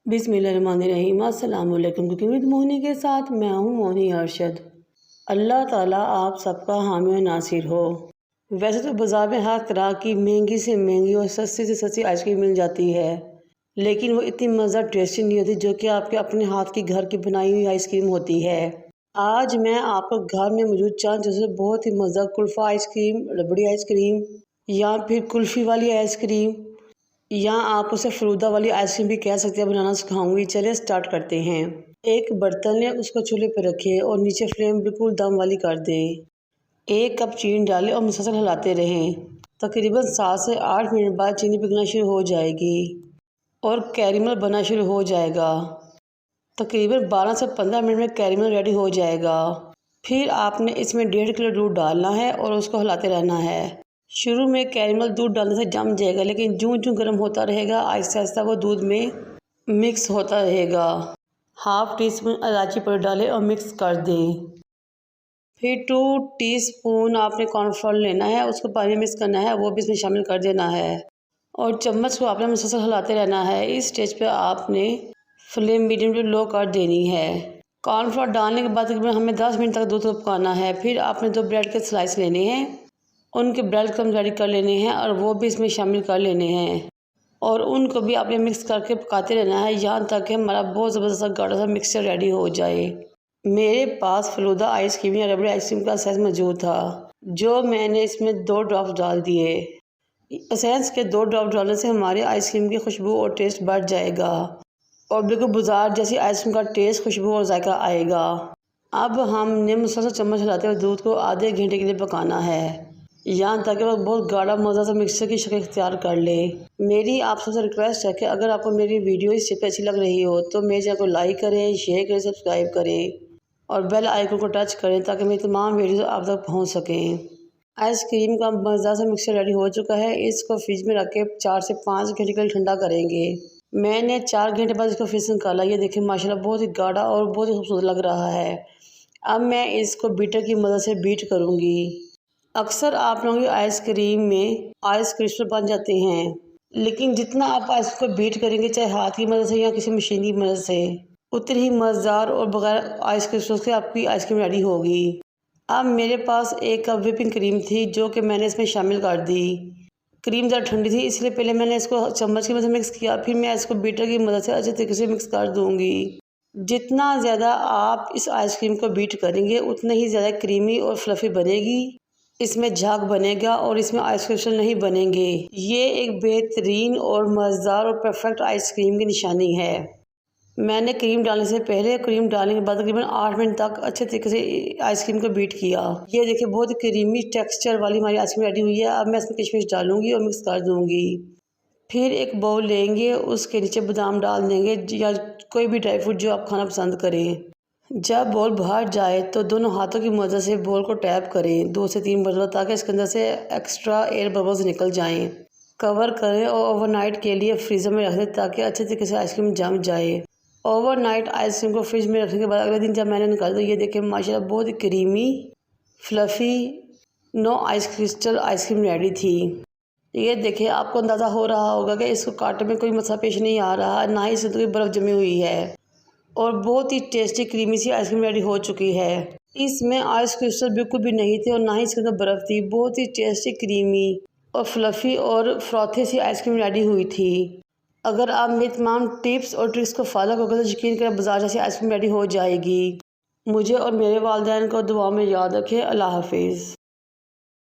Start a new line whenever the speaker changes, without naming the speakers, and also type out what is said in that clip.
बिस्मिल्लाहिर्रहमानिर्रहीम। अस्सलाम वालेकुम। कुकिंग विद मोहिनी के साथ मैं हूँ मोहिनी अरशद। अल्लाह ताला आप सबका हामी और नासिर हो। वैसे तो बाज़ार में हर तरह की महंगी से महंगी और सस्ती से सस्ती आइसक्रीम मिल जाती है, लेकिन वो इतनी मज़ा टेस्टी नहीं होती जो कि आपके अपने हाथ की घर की बनाई हुई आइसक्रीम होती है। आज मैं आपको घर में मौजूद चंद चीज़ों से बहुत ही मज़ा कुल्फ़ा आइसक्रीम, रबड़ी आइसक्रीम या फिर कुल्फ़ी वाली आइसक्रीम या आप उसे फ़लूदा वाली आइसक्रीम भी कह सकते हैं बनाना सिखाऊंगी। चलिए स्टार्ट करते हैं। एक बर्तन लें, उसको चूल्हे पर रखें और नीचे फ्लेम बिल्कुल दम वाली कर दें। 1 कप चीनी डालें और मुसलसल हिलाते रहें। तकरीबन 7 से 8 मिनट बाद चीनी पिघलना शुरू हो जाएगी और कैरेमल बनना शुरू हो जाएगा। तकरीबन 12 से 15 मिनट में कैरेमल रेडी हो जाएगा। फिर आपने इसमें 1.5 किलो दूध डालना है और उसको हिलाते रहना है। शुरू में कैरेमल दूध डालने से जम जाएगा, लेकिन जूं गर्म होता रहेगा आहिस्ता आहिस्ता वो दूध में मिक्स होता रहेगा। हाफ़ टी स्पून इलायची पाउडर डालें और मिक्स कर दें। फिर 2 टीस्पून आपने कॉर्नफ्लोर लेना है, उसको पानी में मिक्स करना है, वो भी इसमें शामिल कर देना है और चम्मच को आपने मुसलसल हिलाते रहना है। इस स्टेज पे आपने फ्लेम मीडियम टू लो कर देनी है। कॉर्नफ्लोर डालने के बाद तकरीबन हमें 10 मिनट तक दूध को पकाना है। फिर आपने 2 ब्रेड के स्लाइस लेने हैं, उनके ब्रेड क्रम्स रेडी कर लेने हैं और वो भी इसमें शामिल कर लेने हैं और उनको भी आपने मिक्स करके पकाते रहना है यहाँ तक कि हमारा बहुत ज़बरदस्त गाढ़ा सा मिक्सचर रेडी हो जाए। मेरे पास फ़लूदा आइसक्रीम या रबड़ी आइसक्रीम का एसेंस मौजूद था, जो मैंने इसमें 2 ड्रॉप्स डाल दिए। एसेंस के 2 ड्रॉप डालने से हमारे आइसक्रीम की खुशबू और टेस्ट बढ़ जाएगा और बिल्कुल बाजार जैसी आइसक्रीम का टेस्ट, खुशबू और जायका आएगा। अब हमने मुसलसल चम्मच हिलाते हुए दूध को आधे घंटे के लिए पकाना है, यहाँ तक कि वह बहुत गाढ़ा मज़ा सा मिक्सचर की शक्ल इख्तियार कर ले। मेरी आप सबसे रिक्वेस्ट है कि अगर आपको मेरी वीडियो इस पे अच्छी लग रही हो तो मेरे चैनल को लाइक करें, शेयर करें, सब्सक्राइब करें और बेल आइकन को टच करें ताकि मेरी तमाम वीडियोस आप तक पहुँच सकें। आइसक्रीम का मज़ा सा मिक्सचर रेडी हो चुका है। इसको फ्रिज में रख के 4 से 5 घंटे के लिए ठंडा करेंगे। मैंने 4 घंटे बाद इसको फ्रिज से निकाला। ये देखिए माशाल्लाह बहुत ही गाढ़ा और बहुत ही खूबसूरत लग रहा है। अब मैं इसको बीटर की मदद से बीट करूँगी। अक्सर आप लोगों की आइसक्रीम में आइस क्रिस्टल बन जाते हैं, लेकिन जितना आप आइस को बीट करेंगे चाहे हाथ की मदद से या किसी मशीन की मदद से, उतनी ही मज़ेदार और बगैर आइस क्रिस्टल के आपकी आइसक्रीम रेडी होगी। अब मेरे पास 1 कप व्हिपिंग क्रीम थी जो कि मैंने इसमें शामिल कर दी। क्रीम ज़रा ठंडी थी, इसलिए पहले मैंने इसको चम्मच की मदद से मिक्स किया, फिर मैं इसको बीटर की मदद से अच्छे तरीके से मिक्स कर दूँगी। जितना ज़्यादा आप इस आइसक्रीम को बीट करेंगे उतना ही ज़्यादा क्रीमी और फ्लफ़ी बनेगी, इसमें झाग बनेगा और इसमें आइस क्रिस्टल नहीं बनेंगे। ये एक बेहतरीन और मज़ेदार और परफेक्ट आइसक्रीम की निशानी है। मैंने क्रीम डालने से पहले, क्रीम डालने के बाद तकरीबन 8 मिनट तक अच्छे तरीके से आइसक्रीम को बीट किया। ये देखिए बहुत क्रीमी टेक्सचर वाली हमारी आइसक्रीम रेडी हुई है। अब मैं इसमें किशमिश डालूंगी और मिक्स कर दूंगी। फिर एक बाउल लेंगे, उसके नीचे बादाम डाल देंगे या कोई भी ड्राई फ्रूट जो आप खाना पसंद करें। जब बॉल बाहर जाए तो दोनों हाथों की मदद से बॉल को टैप करें 2 से 3 मरतबा, ताकि इसके अंदर से एक्स्ट्रा एयर बबल्स निकल जाएं। कवर करें और ओवरनाइट के लिए फ्रीज़र में रख दें ताकि अच्छे तरीके से आइसक्रीम जम जाए। ओवरनाइट आइसक्रीम को फ्रिज में रखने के बाद अगले दिन जब मैंने निकाला तो ये देखें माशाल्लाह बहुत ही creamy, fluffy, no ice crystal ice cream ready थी। ये देखिए आपको अंदाज़ा हो रहा होगा कि इसको काटने में कोई मसला पेश नहीं आ रहा, ना ही इसमें कोई बर्फ़ जमी हुई है और बहुत ही टेस्टी क्रीमी सी आइसक्रीम रेडी हो चुकी है। इसमें आइस क्रिस्टल बिल्कुल भी नहीं थे और ना ही इसके अंदर बर्फ़ थी। बहुत ही टेस्टी, क्रीमी और फ्लफ़ी और फ्रॉथी सी आइसक्रीम रेडी हुई थी। अगर आप मेरी तमाम टिप्स और ट्रिक्स को फॉलो करोगे तो यकीन करें बाजार जैसी आइसक्रीम रेडी हो जाएगी। मुझे और मेरे वालिदैन को दुआ में याद रखें। अल्लाह हाफिज़।